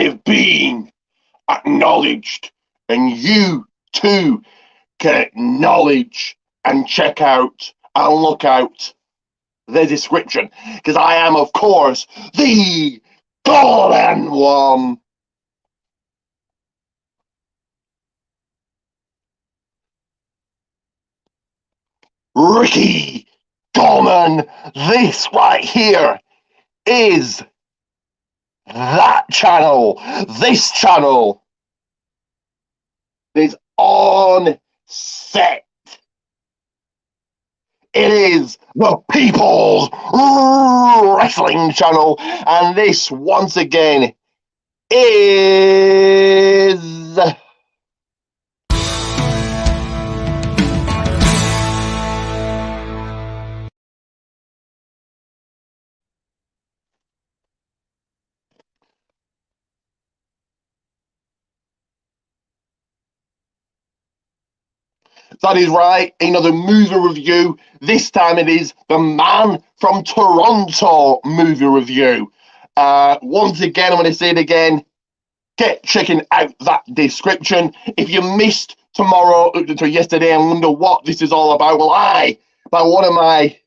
have been acknowledged, and you too can acknowledge and check out and look out the description, because I am, of course, the golden one. Ricky Gorman, this right here is that channel. This channel is on set. It is the People's Wrestling Channel, and this once again is that is right, another movie review. This time it is the Man from Toronto movie review. Once again, I'm going to say it again, get checking out that description. If you missed yesterday and wonder what this is all about, well, by one of my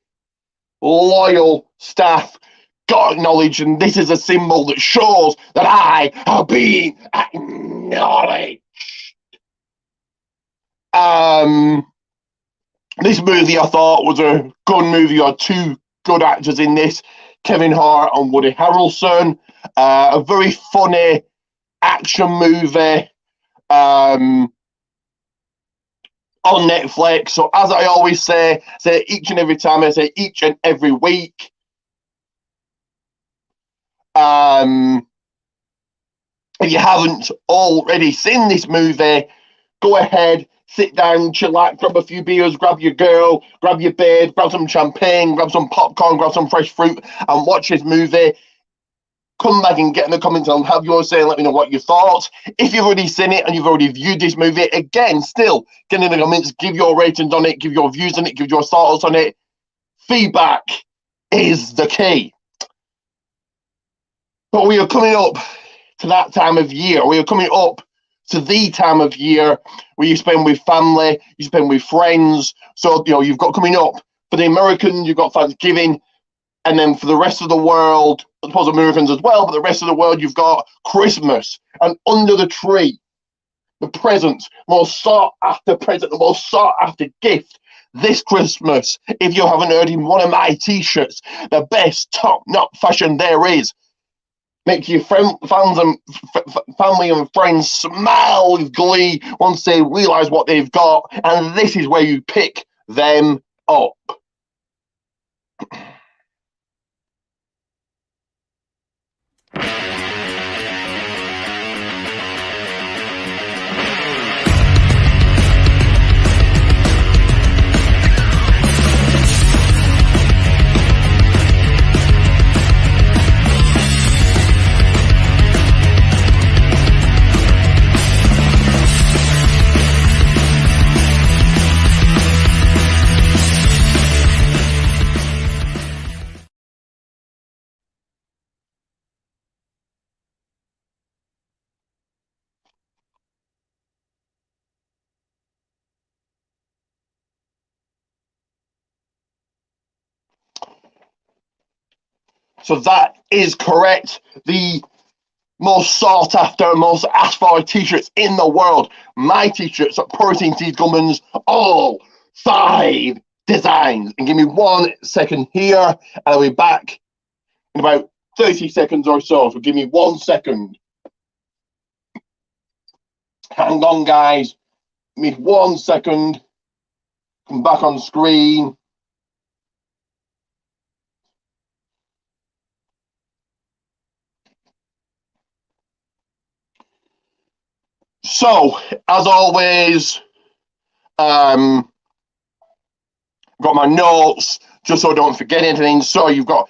loyal staff, got acknowledged, and this is a symbol that shows that I have been acknowledged. This movie I thought was a good movie. You had two good actors in this, Kevin Hart and Woody Harrelson. A very funny action movie on Netflix. So as I always say each and every time, I say each and every week, if you haven't already seen this movie, go ahead, sit down, chillax, grab a few beers, grab your girl, grab your babe, grab some champagne, grab some popcorn, grab some fresh fruit, and watch this movie. Come back and get in the comments and have yours say and let me know what you thought. If you've already seen it and you've already viewed this movie, again, still get in the comments, give your ratings on it, give your views on it, give your thoughts on it. Feedback is the key. But we are coming up to that time of year. We are coming up to the time of year where you spend with family, you spend with friends. So, you've got coming up, for the Americans, you've got Thanksgiving. And then for the rest of the world, I suppose Americans as well, but the rest of the world, you've got Christmas. And under the tree, the present, most sought after present, the most sought after gift this Christmas, if you haven't heard in one of my t-shirts, the best top-notch fashion there is. Make your fans and family and friends smile with glee once they realise what they've got. And this is where you pick them up. So that is correct. The most sought after, most asked for t-shirts in the world. My t-shirts at Protein Tees Gummans, all 5 designs. And give me 1 second here, and I'll be back in about 30 seconds or so. So give me 1 second. Hang on, guys. Give me 1 second. Come back on screen. So, as always, got my notes just so I don't forget anything. So you've got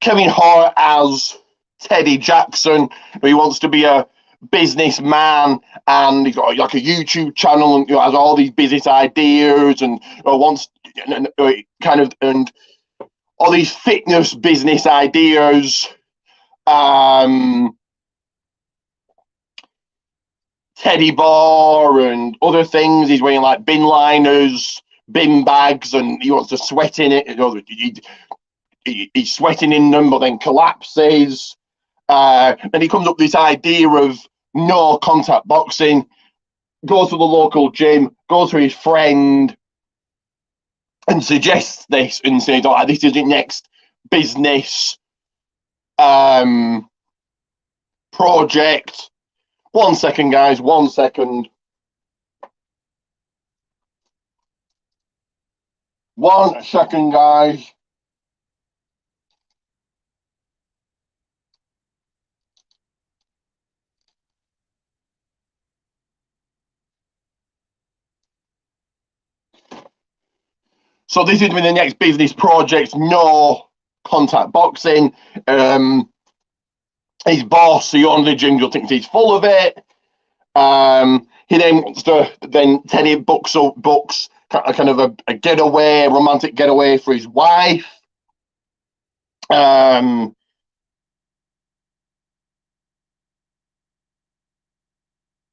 Kevin Hart as Teddy Jackson, who wants to be a businessman, and he's got like a YouTube channel and has all these business ideas and wants and all these fitness business ideas. teddy bar and other things. He's wearing like bin liners, bin bags, and he wants to sweat in it. He's sweating in them, but then collapses. And he comes up with this idea of no contact boxing, goes to the local gym, goes to his friend, and suggests this and says, "Oh, this is the next business project." 1 second, guys. 1 second. 1 second, guys. So this is with the next business project, no contact boxing. His boss, the owner of the gym, thinks he's full of it. He then wants to, then Teddy books kind of a getaway, romantic getaway for his wife. Give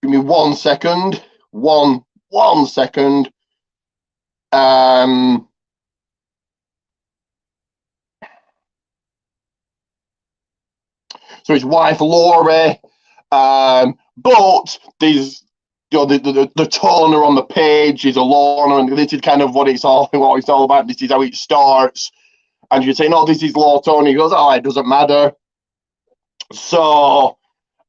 me 1 second. One second. So his wife Laura, but there's the toner on the page is a Lorna, and this is kind of what it's all about. This is how it starts, and you say, "No, this is low tone." He goes, "Oh, it doesn't matter." So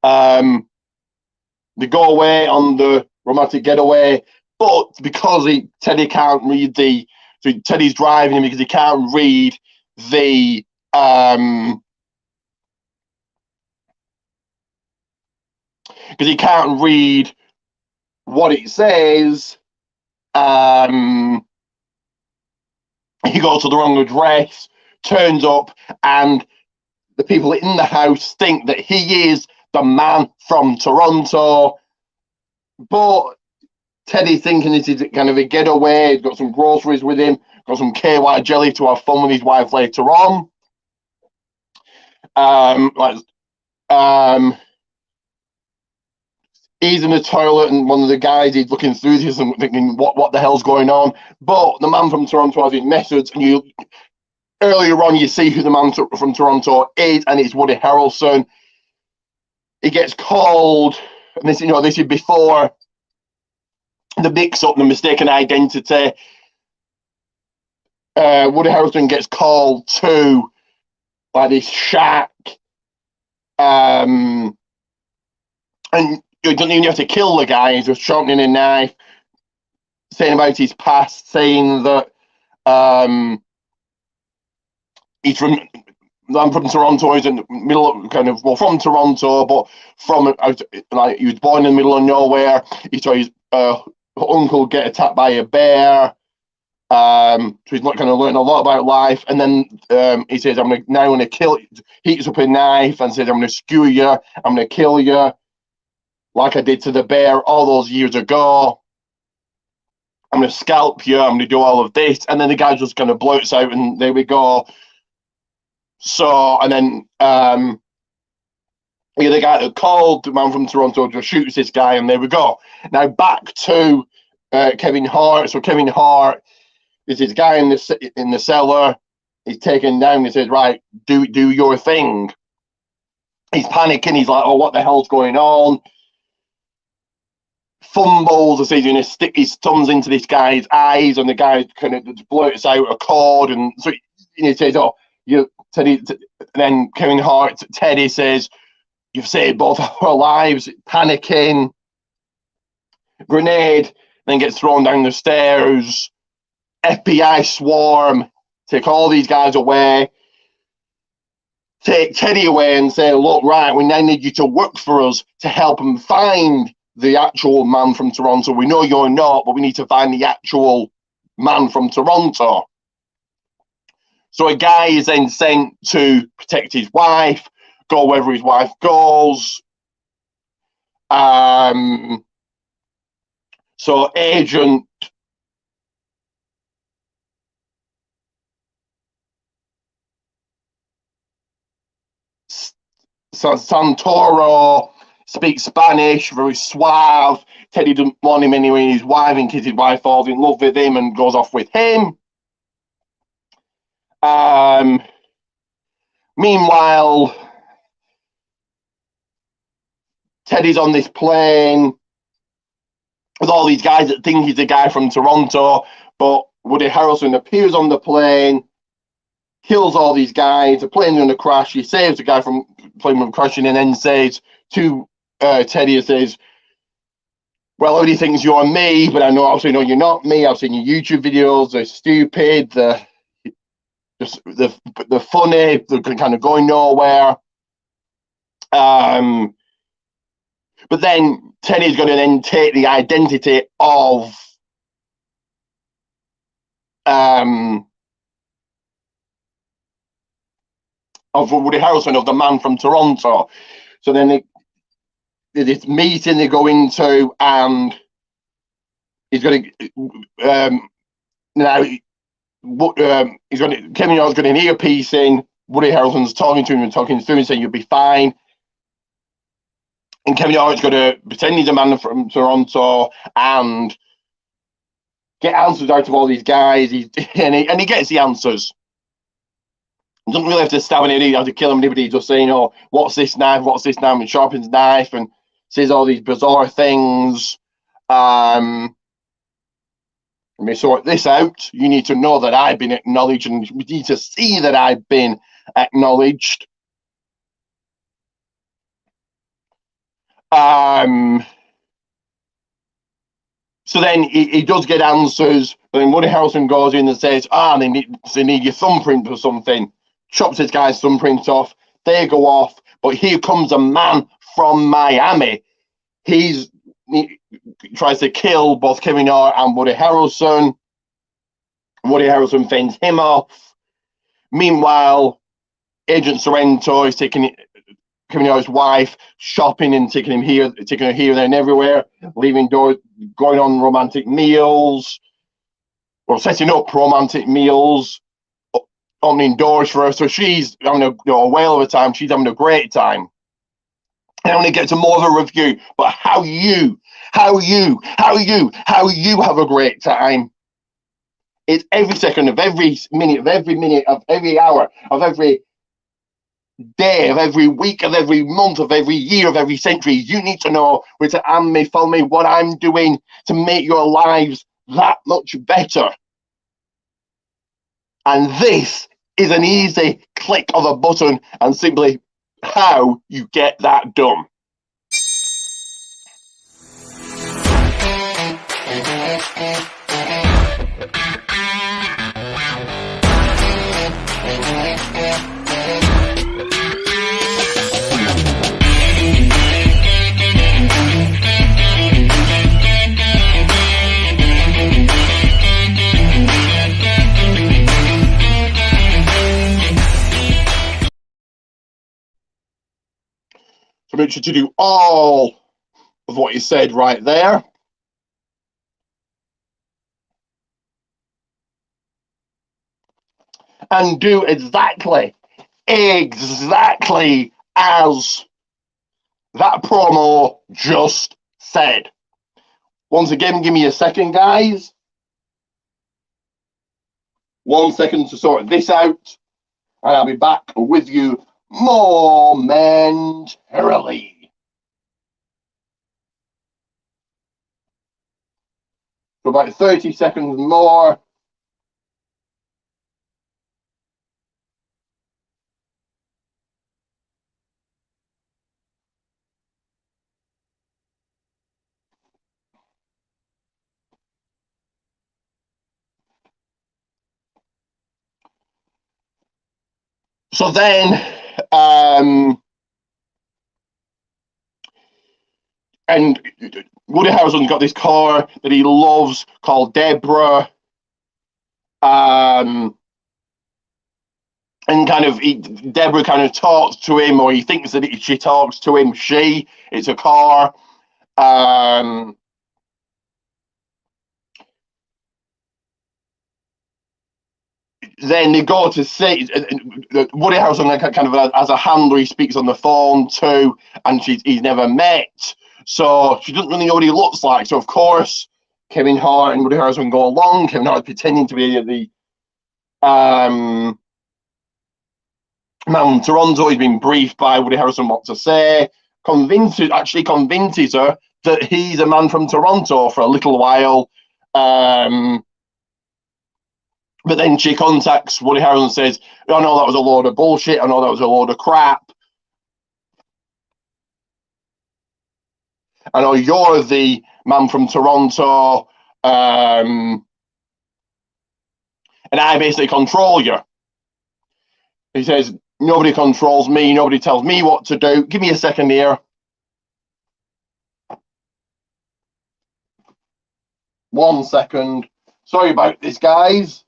they go away on the romantic getaway, but because Teddy can't read so Teddy's driving him because he can't read the because he can't read what it says. He goes to the wrong address, turns up, and the people in the house think that he is the man from Toronto. But Teddy's thinking this is kind of a getaway. He's got some groceries with him, got some KY jelly to have fun with his wife later on. He's in the toilet, and one of the guys is looking through this and thinking, what the hell's going on? But the man from Toronto has his methods, and earlier on you see who the man from Toronto is, and it's Woody Harrelson. He gets called, and this is before the mix-up, the mistaken identity. Woody Harrelson gets called to like this shack, and he doesn't even have to kill the guy. He's just sharpening a knife, saying about his past, saying that he's from. I'm from Toronto. He's in the middle of from Toronto, but from like he was born in the middle of nowhere. He saw his uncle get attacked by a bear. So he's not kind of learning a lot about life. And then he says, "I'm going to kill." Heats up a knife and says, "I'm going to skewer you. I'm going to kill you, like I did to the bear all those years ago. I'm going to scalp you. I'm going to do all of this." And then the guy just kind of blurts out, and there we go. So, and then the guy that called, the man from Toronto, just shoots this guy, and there we go. Now back to Kevin Hart. So Kevin Hart is this guy in the cellar. He's taken down. He says, "Right, do your thing." He's panicking. He's like, "Oh, what the hell's going on?" Fumbles as he's going to stick his thumbs into this guy's eyes, and the guy kind of blurts out a code, and so he says, "Oh, you." Teddy, and then Kevin Hart, Teddy says, "You've saved both our lives." Panicking, grenade then gets thrown down the stairs. FBI swarm, take all these guys away, take Teddy away and say, "Look, right, we now need you to work for us to help them find the actual man from Toronto. We know you're not, but we need to find the actual man from Toronto." So a guy is then sent to protect his wife, go wherever his wife goes. So Agent Santoro speaks Spanish, very suave. Teddy doesn't want him anyway. His wife, and his wife falls in love with him and goes off with him. Meanwhile, Teddy's on this plane with all these guys that think he's the guy from Toronto, but Woody Harrelson appears on the plane, kills all these guys. The plane's going to crash. He saves the guy from plane from crashing, and then says to Teddy, says, "Well, everybody thinks you're me, but I know, obviously, no, you're not me. I've seen your YouTube videos. They're stupid. They're funny. They're kind of going nowhere." But then Teddy's going to then take the identity of Woody Harrelson, of the man from Toronto. So then this meeting they go into, and he's going to now he's going to Kevin Hart's got an earpiece in. Woody Harrelson's talking to him and talking through and saying you'll be fine. And Kevin Hart's got to pretend he's a man from Toronto and get answers out of all these guys. And he gets the answers. He doesn't really have to stab anybody, have to kill anybody. He's just saying, "Oh, what's this knife? What's this knife?" And sharpens knife and says all these bizarre things. Let me sort this out. You need to know that I've been acknowledged, and we need to see that I've been acknowledged. So then he does get answers, but then Woody Harrelson goes in and says, they need your thumbprint or something. Chops this guy's thumbprint off. They go off, but here comes a man from Miami. He tries to kill both Kevin Hart and Woody Harrelson. Woody Harrelson fends him off. Meanwhile, Agent Sorrento is taking Kevin Hart's wife shopping and taking her here, there, and everywhere, leaving doors, going on romantic meals, or setting up romantic meals, opening doors for her. So she's having a whale of a time. She's having a great time. And I'm going to get to more of a review, but how you have a great time. It's every second of every minute of every hour of every day of every week of every month of every year of every century. You need to know where to follow me, what I'm doing to make your lives that much better. And this is an easy click of a button and simply how you get that done. So make sure to do all of what you said right there. And do exactly as that promo just said. Once again, give me a second, guys. 1 second to sort this out, and I'll be back with you momentarily. For about 30 seconds more. So then, and Woody Harrelson's got this car that he loves called Deborah. And Deborah kind of talks to him, or he thinks that she talks to him. It's a car. then they go to say Woody Harrelson kind of as a handler. He speaks on the phone too, and he's never met, so she doesn't really know what he looks like. So of course, Kevin Hart and Woody Harrelson go along. Kevin Hart pretending to be the man from Toronto. He's been briefed by Woody Harrelson what to say. Convinces her that he's a man from Toronto for a little while. But then she contacts Woody Harrelson and says, "I know that was a load of bullshit. I know that was a load of crap. I know you're the man from Toronto, and I basically control you." He says, "Nobody controls me. Nobody tells me what to do. Give me a second here. One second. Sorry about this, guys.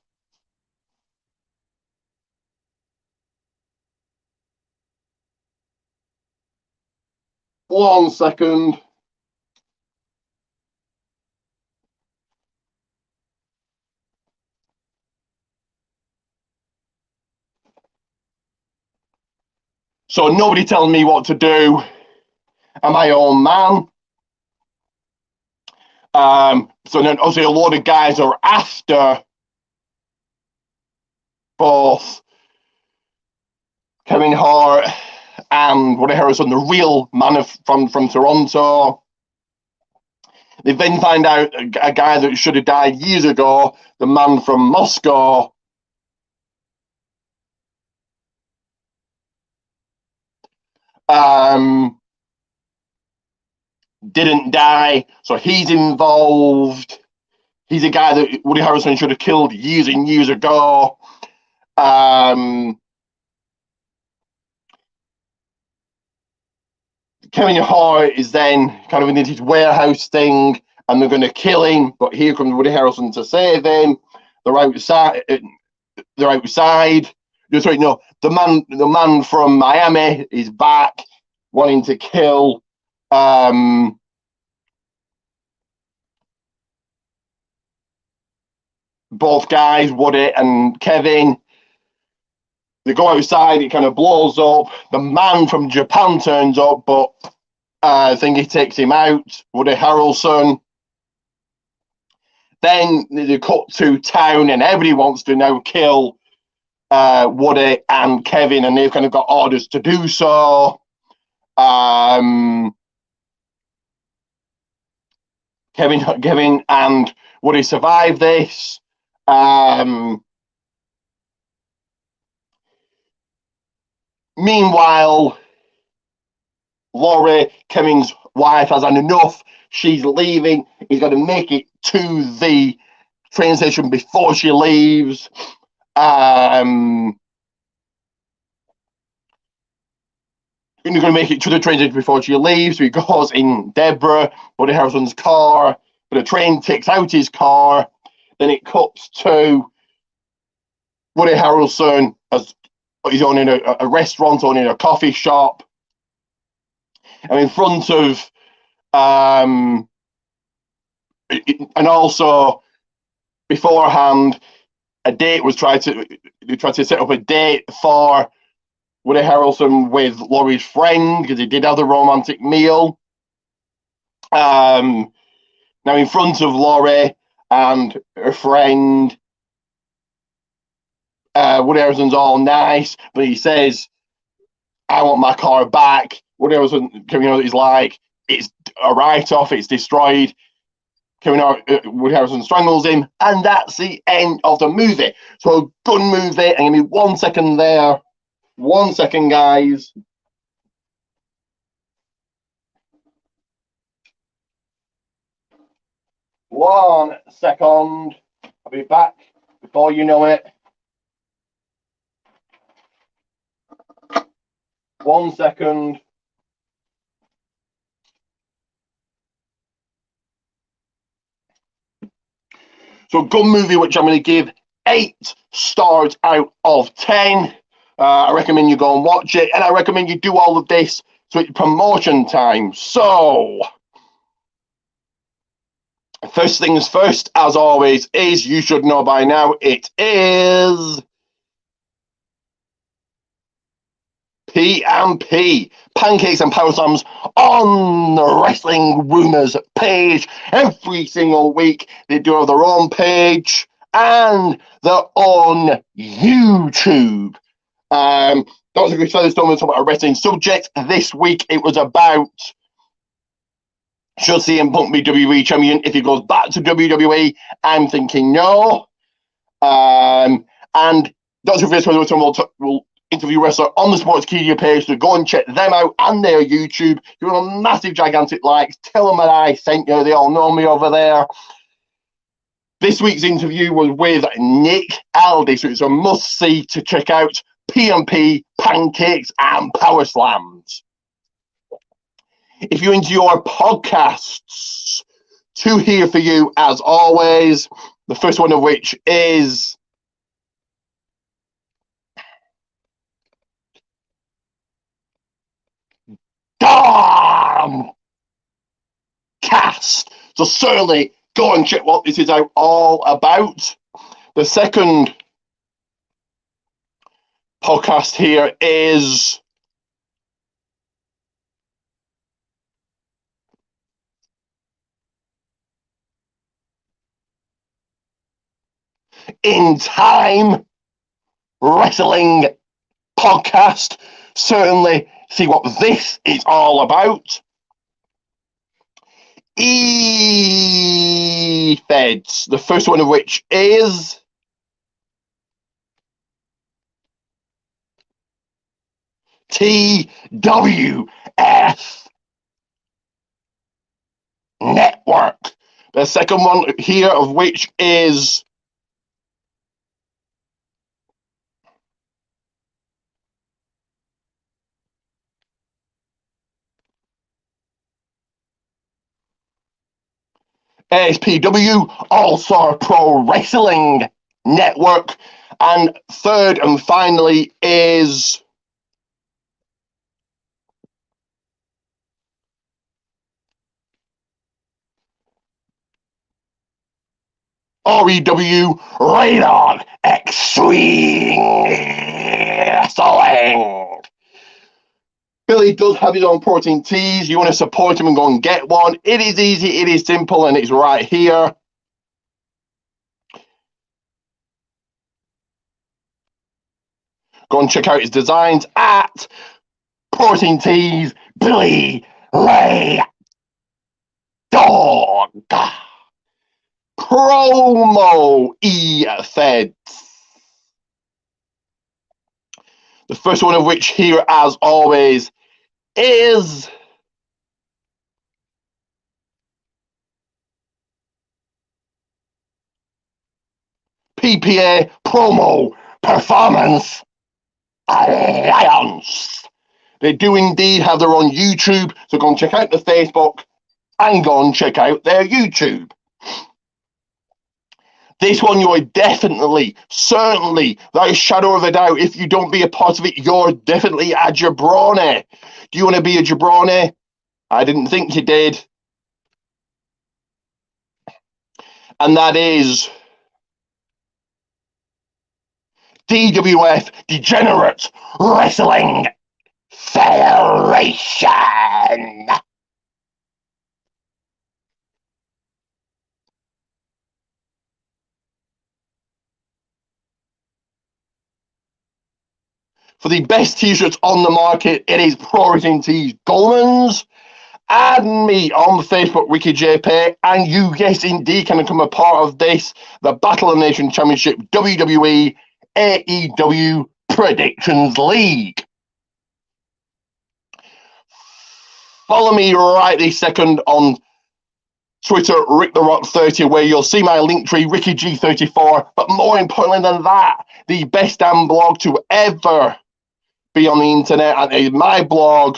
One second." So nobody tells me what to do. I'm my own man. So then obviously a lot of guys are after both Kevin Hart and Woody Harrelson, the real man from Toronto. They then find out a guy that should have died years ago, the man from Moscow, didn't die, so he's involved. He's a guy that Woody Harrelson should have killed years and years ago. Kevin Hart is then kind of in his warehouse thing, and they're going to kill him. But here comes Woody Harrelson to save him. They're outside. They're outside. Sorry, no. The man from Miami is back, wanting to kill. Both guys, Woody and Kevin. They go outside, it kind of blows up. The man from Japan turns up, but I think he takes him out, Woody Harrelson. Then they cut to town, and everybody wants to now kill Woody and Kevin, and they've kind of got orders to do so. Kevin and Woody survive this. Meanwhile, Laurie, Kevin's wife, has had enough. She's leaving. He's got to make it to the train station before she leaves. You're going to make it to the train station before she leaves. So he goes in Deborah, Woody Harrelson's car, but the train takes out his car. Then it cuts to Woody Harrelson as he's owning a restaurant, owning a coffee shop. And in front of, and also beforehand, they tried to set up a date for Woody Harrelson with Laurie's friend, because they did have a romantic meal. Now in front of Laurie and her friend, Woody Harrelson's all nice, but he says, "I want my car back." Woody Harrelson, he's like, "It's a write-off, it's destroyed." Woody Harrelson strangles him, and that's the end of the movie. So, good movie, and give me 1 second there. 1 second, guys. One second. I'll be back before you know it. 1 second. So, good movie, which I'm going to give 8 stars out of 10. I recommend you go and watch it, and I recommend you do all of this so it's promotion time. So, first things first, as always, is you should know by now, it is P&P, Pancakes and Power Slams, on the Wrestling Rumours page. Every single week, they do have their own page and their own YouTube. Dr. Chris Featherstone was talking about a wrestling subject. This week, it was about should CM Punk be WWE champion if he goes back to WWE? I'm thinking no. And Dr. Chris Featherstone will interview wrestler on the Sportskeeda page, so go and check them out and their YouTube. Give them a massive, gigantic likes. Tell them that I sent you. They all know me over there. This week's interview was with Nick Aldis, so it's a must-see to check out. P&P, Pancakes and Power Slams. If you're into your podcasts, two here for you as always. The first one of which is Damn Cast. So certainly go and check what this is all about. The second podcast here is In Time Wrestling Podcast. Certainly see what this is all about. E-Feds, the first one of which is TWF Network. The second one here of which is ASPW, All-Star Pro Wrestling Network. And third and finally is REW Radar Extreme Wrestling. Billy does have his own protein teas. You want to support him and go and get one. It is easy, it is simple, and it's right here. Go and check out his designs at Protein Teas Billy Ray Dog. Promo E-Feds. The first one of which here, as always, is PPA Promo Performance Alliance. They do indeed have their own YouTube, so go and check out the Facebook and go and check out their YouTube. This one, you are definitely, certainly, without a shadow of a doubt, if you don't be a part of it, you're definitely a jabroni. Do you want to be a jabroni? I didn't think you did. And that is DWF Degenerate Wrestling Federation. For the best t-shirts on the market, it is Pro Wrestling Tees Goldman's. Add me on Facebook, Ricky JP, and you, yes, indeed, can become a part of this, the Battle of the Nation Championship WWE AEW Predictions League. Follow me right this second on Twitter, Rick the Rock 30, where you'll see my link tree, Ricky G34. But more importantly than that, the best damn blog to ever be on the internet, and it's my blog,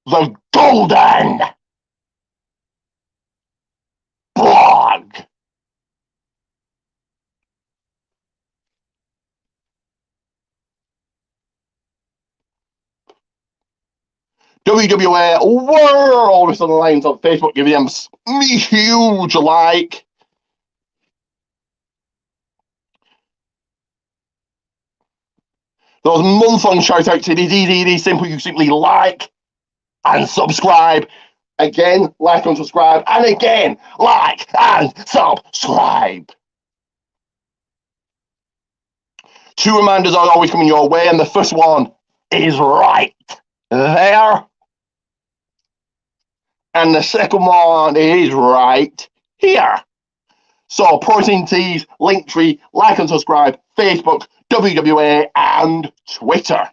the Golden Blog. WWA World Wrestling Alliance on Facebook, give them a huge like. Those month-long shout-outs, it is simple. You simply like and subscribe. Again, like and subscribe. And again, like and subscribe. 2 reminders are always coming your way, and the first one is right there. And the second one is right here. So, Protein Teas, Linktree, like and subscribe, Facebook, WWA, and Twitter.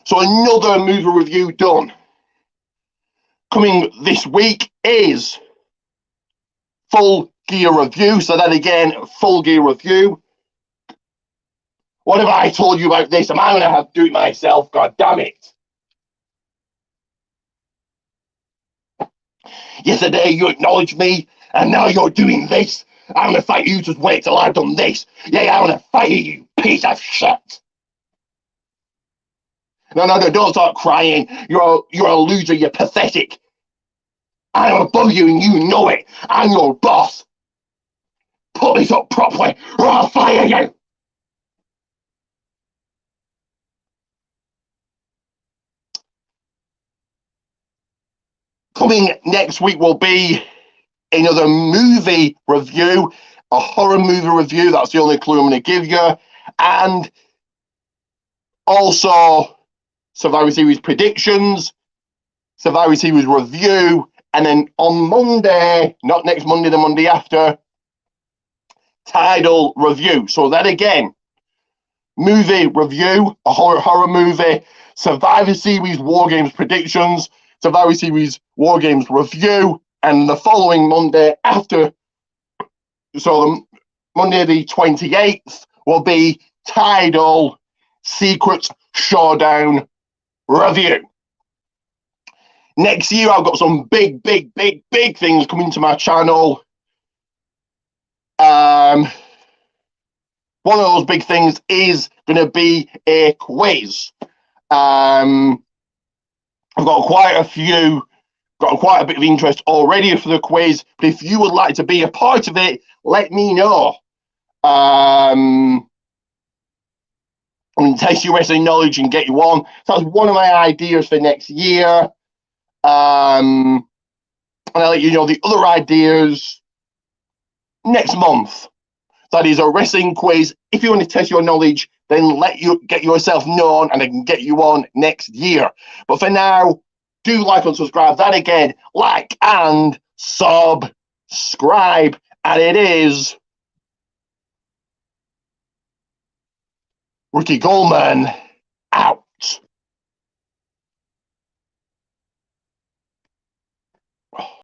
So, another movie review done. Coming this week is Full Gear Review. So, then again, Full Gear Review. What have I told you about this? Am I going to have to do it myself? God damn it. Yesterday you acknowledged me, and now you're doing this. I'm going to fight you. Just wait till I've done this. Yeah, I'm going to fight you, piece of shit. No, don't start crying. You're a loser. You're pathetic. I'm above you, and you know it. I'm your boss. Put this up properly, or I'll fire you. Coming next week will be another movie review, a horror movie review. That's the only clue I'm going to give you. And also Survivor Series predictions, Survivor Series review, and then on Monday, not next Monday, the Monday after, Tidal review. So that again, movie review, a horror movie, Survivor Series War Games predictions, Survivor Series War Games review, and the following Monday after, so the Monday the 28th will be Tidal Secret Showdown review. Next year, I've got some big things coming to my channel. One of those big things is going to be a quiz. I've got quite a bit of interest already for the quiz, but if you would like to be a part of it, let me know. And test your wrestling knowledge and get you on. So that's one of my ideas for next year. And I'll let you know the other ideas next month. That is a wrestling quiz. If you want to test your knowledge, then let you get yourself known and I can get you on next year. But for now, do like and subscribe. That again, like and subscribe. And it is Ricky Goldman.